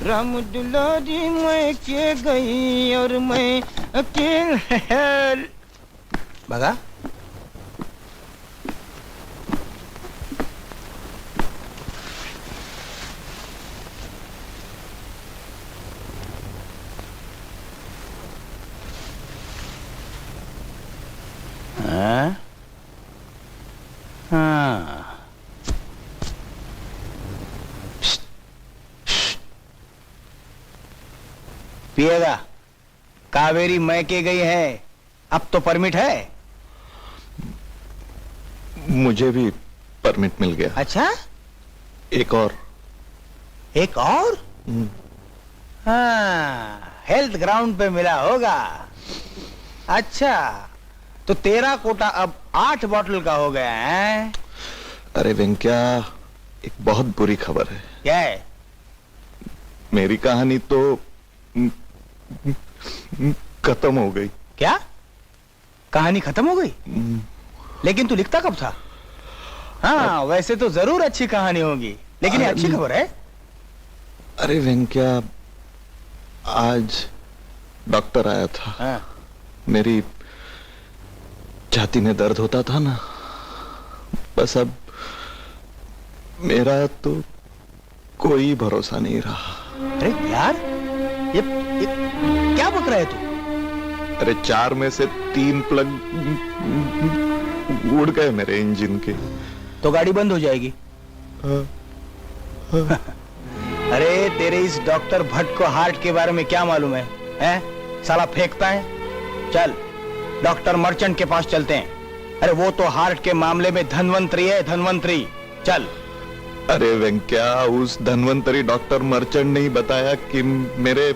राम दुलारी मैं के गई और मैं अकेले। बघा हाँ हाँ पिएगा। कावेरी मैके गई है, अब तो परमिट है। मुझे भी परमिट मिल गया। अच्छा, एक और। हाँ, हेल्थ ग्राउंड पे मिला होगा। अच्छा, तो तेरा कोटा अब 8 बॉटल का हो गया है। अरे वेंकया, एक बहुत बुरी खबर है। क्या है? मेरी कहानी तो खत्म हो गई। क्या? कहानी खत्म हो गई? लेकिन तू लिखता कब था? हाँ, वैसे तो जरूर अच्छी कहानी होगी, लेकिन ये अच्छी खबर है। अरे वेंकया, आज डॉक्टर आया था। हाँ। मेरी छाती में दर्द होता था ना, बस अब मेरा तो कोई भरोसा नहीं रहा। अरे यार, ये क्या बक रहा है तू? अरे 4 में से 3 प्लग उड़ गए मेरे इंजन के। तो गाड़ी बंद हो जाएगी। अरे तेरे इस डॉक्टर भट्ट को हार्ट के बारे में क्या मालूम है? हैं? साला फेंकता है। चल डॉक्टर मर्चेंट के पास चलते हैं। अरे वो तो हार्ट के मामले में धनवंतरी है, धनवंतरी। चल। अरे वेंकया, उस धनवंतरी डॉक्टर मर्चेंट ने ही बताया कि मेरे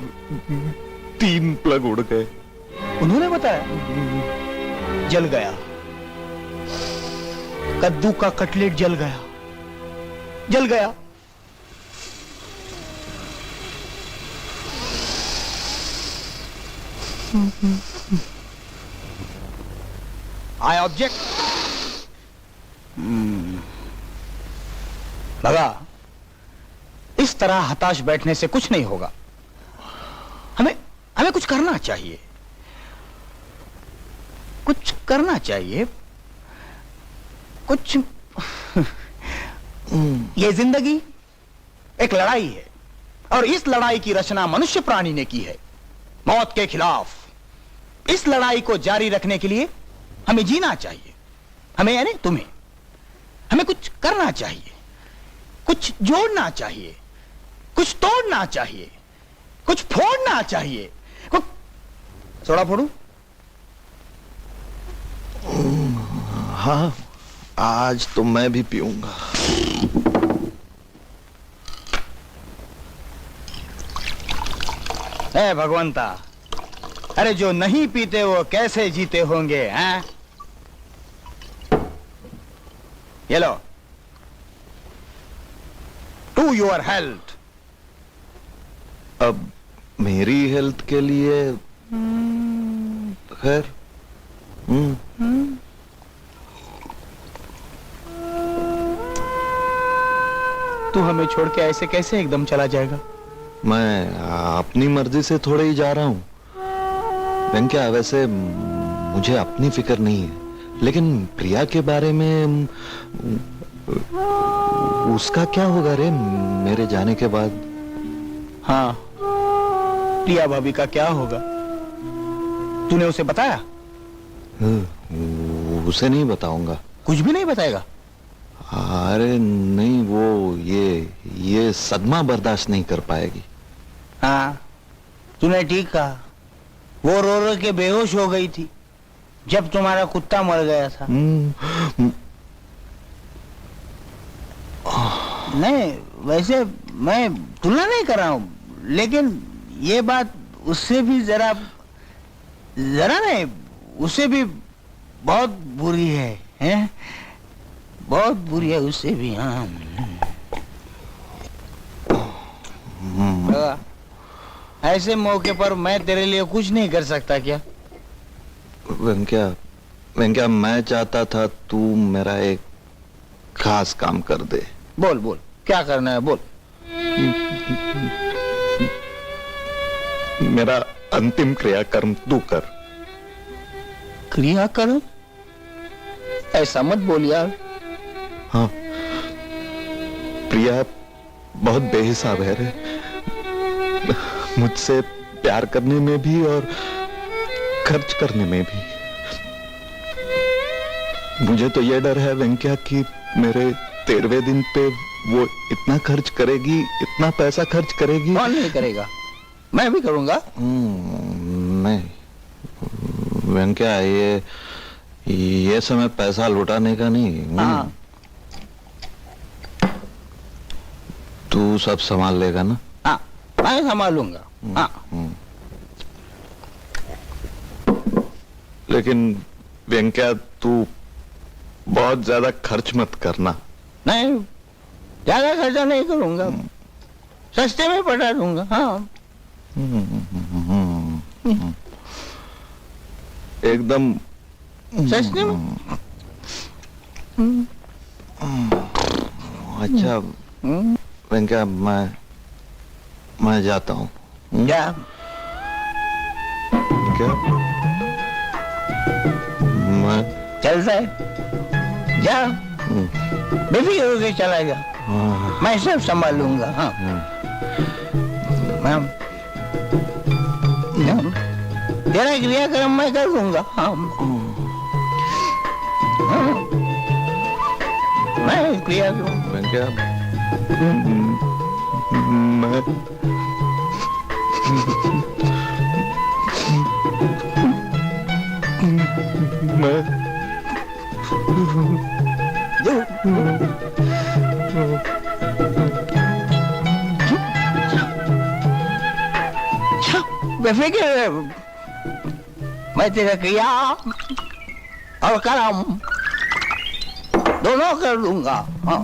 3 प्लग उड़ गए। उन्होंने बताया? जल गया। कद्दू का कटलेट जल गया, जल गया। I object. लगा, इस तरह हताश बैठने से कुछ नहीं होगा। हमें कुछ करना चाहिए, कुछ करना चाहिए, कुछ। ये जिंदगी एक लड़ाई है, और इस लड़ाई की रचना मनुष्य प्राणी ने की है, मौत के खिलाफ। इस लड़ाई को जारी रखने के लिए हमें जीना चाहिए। हमें यानी तुम्हें, हमें कुछ करना चाहिए, कुछ जोड़ना चाहिए, कुछ तोड़ना चाहिए, कुछ फोड़ना चाहिए। सोडा फोड़ू? हाँ, आज तो मैं भी पीऊंगा। हे भगवंता, अरे जो नहीं पीते वो कैसे जीते होंगे? हैं? ये लो, टू योर हेल्थ। अब मेरी हेल्थ के लिए खैर। तू हमें छोड़ के ऐसे कैसे एकदम चला जाएगा? मैं अपनी मर्जी से थोड़े ही जा रहा हूं। वेंकया, वैसे मुझे अपनी फिक्र नहीं है, लेकिन प्रिया के बारे में उसका क्या होगा रे मेरे जाने के बाद? हाँ, प्रिया भाभी का क्या होगा? तूने उसे बताया? उसे नहीं बताऊंगा। कुछ भी नहीं बताएगा? अरे नहीं, वो ये सदमा बर्दाश्त नहीं कर पाएगी। हाँ, तूने ठीक कहा। वो रो रो के बेहोश हो गई थी जब तुम्हारा कुत्ता मर गया था। नहीं, वैसे मैं तुलना नहीं कर रहा हूं, लेकिन ये बात उससे भी जरा नहीं, उससे भी बहुत बुरी है, हैं? बहुत बुरी है उससे भी। हाँ, ऐसे मौके पर मैं तेरे लिए कुछ नहीं कर सकता क्या? वेंकया, वेंकया, मैं चाहता था तू मेरा एक खास काम कर दे। बोल बोल, क्या करना है बोल। मेरा अंतिम क्रियाकर्म तू कर। क्रियाकर्म? ऐसा मत बोल यार। हाँ, प्रिया बहुत बेहिसाब है रे, मुझसे प्यार करने में भी और खर्च करने में भी। मुझे तो ये डर है वेंकया कि मेरे 13वें दिन पे वो इतना खर्च करेगी, इतना पैसा खर्च करेगी। कौन नहीं करेगा, मैं भी करूंगा। नहीं वेंकया, ये समय पैसा लुटाने का नहीं। हाँ। तू सब संभाल लेगा ना? हाँ, मैं संभालूंगा। हाँ। लेकिन वेंकया, तू बहुत ज्यादा खर्च मत करना। नहीं, ज्यादा खर्चा नहीं करूंगा, सस्ते में पटा दूंगा। हाँ, एकदम सस्ते में। अच्छा वेंकया, मैं जाता हूँ। क्या? क्या? मैं चलता है, जा, बेफिक्र होके चला जा, मैं सब संभाल लूंगा। हाँ, मैं तेरा क्रियाक्रम मैं कर दूंगा। हाँ, मैं क्रियाक्रम। वेंकया, मैं बेफिक्र, मैं तेरा क्रिया और कर्म दोनों कर दूंगा। हाँ।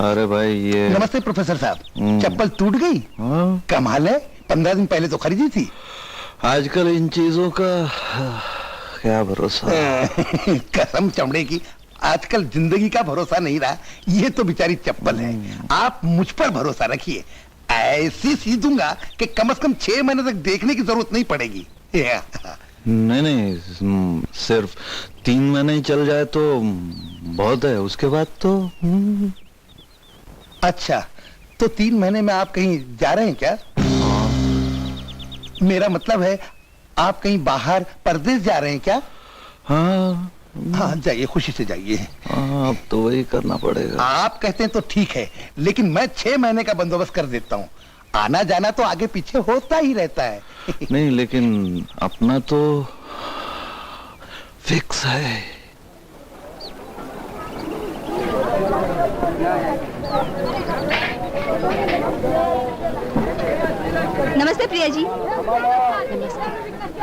अरे भाई ये। नमस्ते प्रोफेसर साहब, चप्पल टूट गई? हाँ? कमाल है, 15 दिन पहले तो खरीदी थी। आजकल इन चीजों का क्या भरोसा। कसम चमड़े की, आजकल जिंदगी का भरोसा नहीं रहा। ये तो बेचारी चप्पल है, आप मुझ पर भरोसा रखिए, ऐसी सी दूंगा कि कम से कम 6 महीने तक देखने की जरूरत नहीं पड़ेगी। नहीं नहीं, सिर्फ 3 महीने ही चल जाए तो बहुत है, उसके बाद तो। अच्छा, तो 3 महीने में आप कहीं जा रहे हैं क्या? मेरा मतलब है, आप कहीं बाहर परदेश जा रहे हैं क्या? हाँ हाँ, जाइए, खुशी से जाइए। हाँ, अब तो वही करना पड़ेगा। आप कहते हैं तो ठीक है, लेकिन मैं 6 महीने का बंदोबस्त कर देता हूँ। आना जाना तो आगे पीछे होता ही रहता है। नहीं, लेकिन अपना तो फिक्स है। नमस्ते प्रिया जी।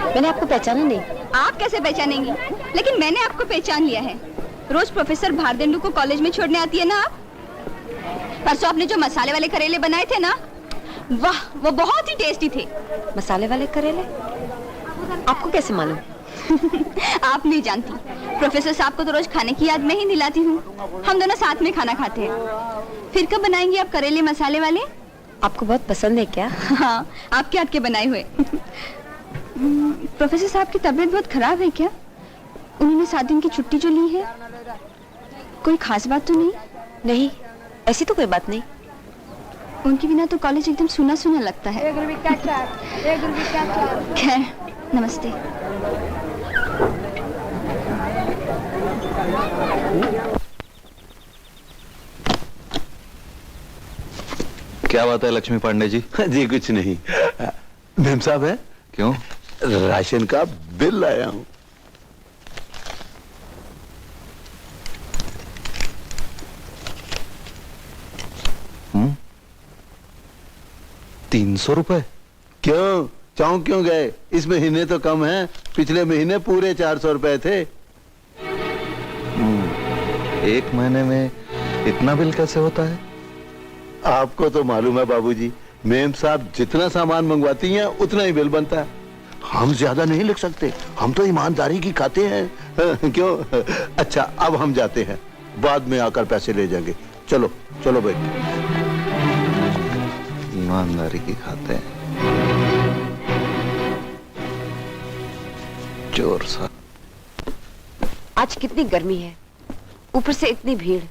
मैंने आपको पहचाना नहीं। आप कैसे पहचानेंगी, लेकिन मैंने आपको पहचान लिया है। रोज प्रोफेसर भारदेंडु को कॉलेज में छोड़ने आती है ना आप। परसों आपने जो मसाले वाले करेले बनाए थे ना, वाह, वो बहुत ही टेस्टी थे। मसाले वाले करेले? आपको कैसे मालूम? आप नहीं जानती, प्रोफेसर साहब को तो रोज खाने की याद मैं ही दिलाती हूँ। हम दोनों साथ में खाना खाते हैं। फिर कब बनाएंगे आप करेले मसाले वाले? आपको बहुत पसंद है क्या? हाँ, आपके हाथ के बनाए हुए। प्रोफेसर साहब की तबीयत बहुत खराब है क्या? उन्होंने 7 दिन की छुट्टी जो ली है, कोई खास बात तो नहीं? नहीं, ऐसी तो कोई बात नहीं। उनके बिना तो कॉलेज एकदम सुना सुना लगता है। खैर, नमस्ते। क्या बात है लक्ष्मी पांडे जी? जी कुछ नहीं। मेम साहब है? क्यों? राशन का बिल लाया हूं। हम्म? 300 रुपए? क्यों, चौंक क्यों गए? इस महीने तो कम है, पिछले महीने पूरे 400 रुपए थे। 1 महीने में इतना बिल कैसे होता है? आपको तो मालूम है बाबूजी, मेम साहब जितना सामान मंगवाती हैं उतना ही बिल बनता है। हम ज्यादा नहीं लिख सकते, हम तो ईमानदारी की खाते हैं। क्यों? अच्छा अब हम जाते हैं, बाद में आकर पैसे ले जाएंगे। चलो चलो भाई। ईमानदारी की खाते हैं, चोर सा। आज कितनी गर्मी है, ऊपर से इतनी भीड़।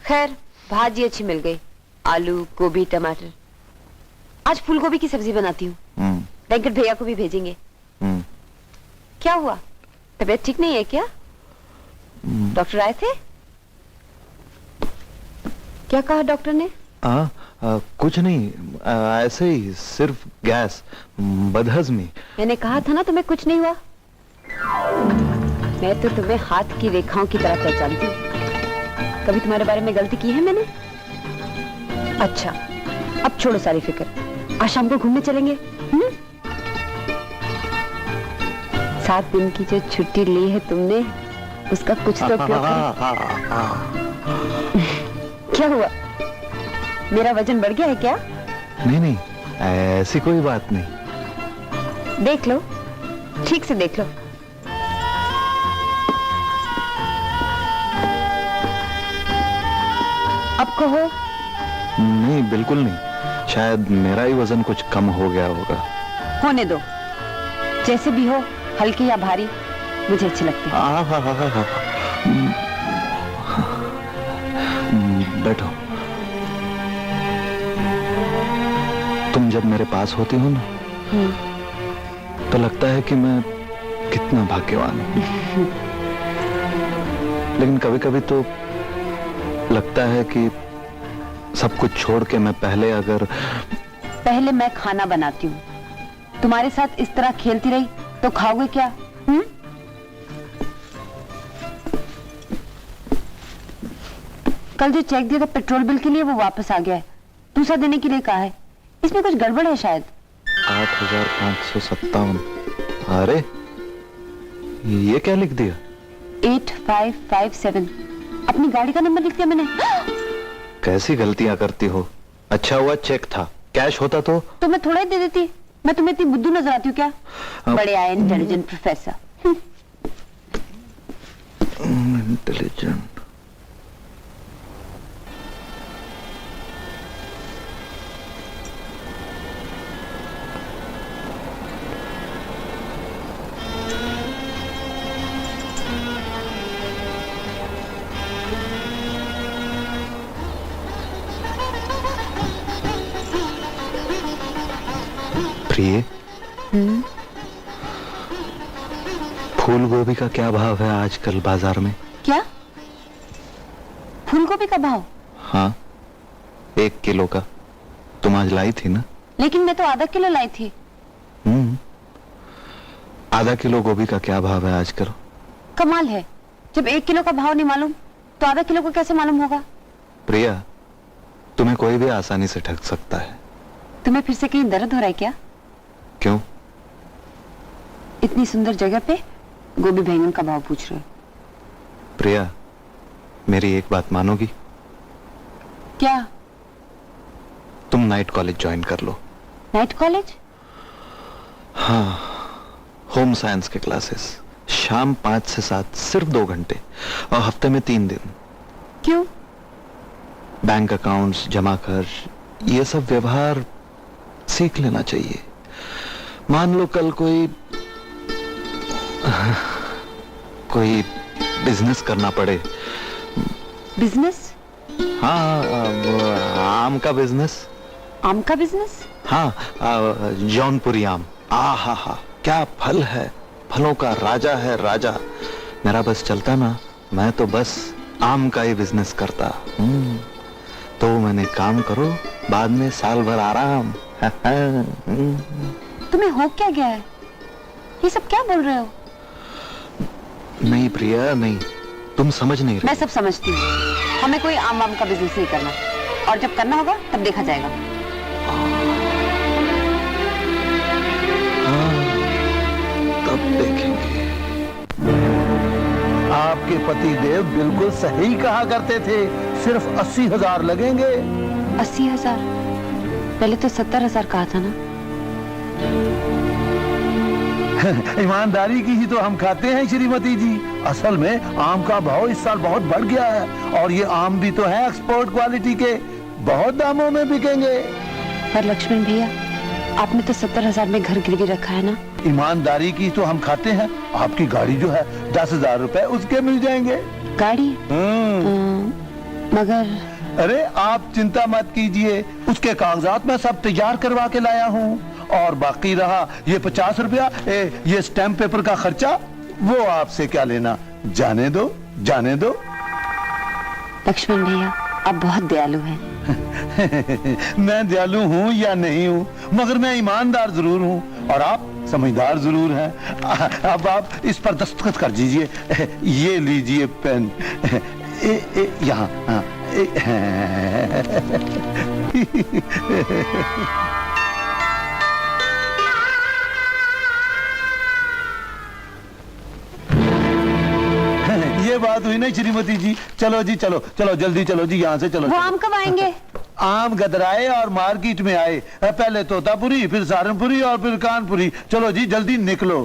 खैर भाजी अच्छी मिल गई, आलू गोभी टमाटर। आज फूल गोभी की सब्जी बनाती हूँ। वेंकट भैया को भी भेजेंगे। क्या हुआ, तबीयत ठीक नहीं है क्या? डॉक्टर आए थे? क्या कहा डॉक्टर ने? कुछ नहीं, ऐसे ही सिर्फ गैस, बदहजमी। मैंने कहा था ना तुम्हें कुछ नहीं हुआ। मैं तो तुम्हें हाथ की रेखाओं की तरह पहचानती हूँ। कभी तुम्हारे बारे में गलती की है मैंने? अच्छा अब छोड़ो सारी फिक्र, आज शाम को घूमने चलेंगे। 7 दिन की जो छुट्टी ली है तुमने, उसका कुछ तो उपयोग करो। क्या हुआ, मेरा वजन बढ़ गया है क्या? नहीं नहीं, ऐसी कोई बात नहीं। देख लो, ठीक से देख लो। अब कहो। नहीं बिल्कुल नहीं, शायद मेरा ही वजन कुछ कम हो गया होगा। होने दो, जैसे भी हो, हल्की या भारी, मुझे अच्छे लगते हैं। बैठो। तुम जब मेरे पास होती हो ना, तो लगता है कि मैं कितना भाग्यवान हूं। लेकिन कभी कभी तो लगता है कि सब कुछ छोड़ के मैं पहले मैं खाना बनाती हूँ, तुम्हारे साथ इस तरह खेलती रही तो खाओगे क्या? कल जो चेक दिया था पेट्रोल बिल के लिए, वो वापस आ गया है। दूसरा देने के लिए कहा है। इसमें कुछ गड़बड़ है शायद। 8,557। अरे ये क्या लिख दिया? 8557। अपनी गाड़ी का नंबर लिख दिया मैंने। कैसी गलतियां करती हो। अच्छा हुआ चेक था, कैश होता तो मैं थोड़ा ही दे देती। मैं तुम्हें इतनी बुद्धू नजर आती हूँ क्या? बड़े आए इंटेलिजेंट प्रोफेसर। इंटेलिजेंट। प्रिय, फूल गोभी का क्या भाव है आजकल बाजार में? क्या? फूल गोभी का भाव? हाँ, 1 किलो का। तुम आज लाई थी ना? लेकिन मैं तो आधा किलो लाई थी। आधा किलो गोभी का क्या भाव है आजकल? कमाल है, जब 1 किलो का भाव नहीं मालूम तो आधा किलो का कैसे मालूम होगा? प्रिया, तुम्हें कोई भी आसानी से ठग सकता है। तुम्हें फिर से कहीं दर्द हो रहा है क्या? क्यों? इतनी सुंदर जगह पे गोभी बैंगन का भाव पूछ रहे हो? प्रिया, मेरी एक बात मानोगी? क्या? तुम नाइट कॉलेज ज्वाइन कर लो। Night college? हाँ, होम साइंस के क्लासेस, शाम 5 से 7, सिर्फ 2 घंटे, और हफ्ते में 3 दिन। क्यों? बैंक अकाउंट्स, जमा खर्च, ये सब व्यवहार सीख लेना चाहिए। मान लो कल कोई बिजनेस करना पड़े। बिजनेस? हाँ, आम का बिजनेस। आम का बिजनेस? हाँ, जौनपुरी आम। हा, क्या फल है, फलों का राजा है राजा। मेरा बस चलता ना, मैं तो बस आम का ही बिजनेस करता। तो मैंने काम करो, बाद में साल भर आराम। तुम्हें हो क्या गया है? ये सब क्या बोल रहे हो? नहीं प्रिया, नहीं, तुम समझ नहीं रही। मैं सब समझती हूँ। हमें कोई आम का बिजनेस नहीं करना, और जब करना होगा तब देखा जाएगा। हाँ, तब देखेंगे। आपके पति देव बिल्कुल सही कहा करते थे, सिर्फ 80,000 लगेंगे। 80,000? पहले तो 70,000 कहा था ना। ईमानदारी की ही तो हम खाते हैं श्रीमती जी। असल में आम का भाव इस साल बहुत बढ़ गया है और ये आम भी तो है एक्सपोर्ट क्वालिटी के, बहुत दामों में बिकेंगे। पर लक्ष्मण भैया, आपने तो 70,000 में घर गिरवी रखा है ना। ईमानदारी की तो हम खाते हैं। आपकी गाड़ी जो है 10,000 रुपए उसके मिल जाएंगे। गाड़ी? मगर अरे आप चिंता मत कीजिए, उसके कागजात मैं सब तैयार करवा के लाया हूँ। और बाकी रहा ये 50 रुपया, ये स्टैम्प पेपर का खर्चा, वो आपसे क्या लेना, जाने दो जाने दो। लक्ष्मण भैया, आप बहुत दयालु हैं। मैं दयालु हूँ या नहीं हूँ, मगर मैं ईमानदार जरूर हूँ और आप समझदार जरूर हैं। अब आप इस पर दस्तखत कर दीजिए। ये लीजिए पेन, यहाँ। हाँ, ये बात हुई ना श्रीमती जी। चलो जी, चलो चलो जल्दी चलो जी, यहाँ से चलो। वो आम कब आएंगे? आम गदराए और मार्केट में आए, पहले तोतापुरी, फिर सहारनपुरी और फिर कानपुरी। चलो जी जल्दी निकलो।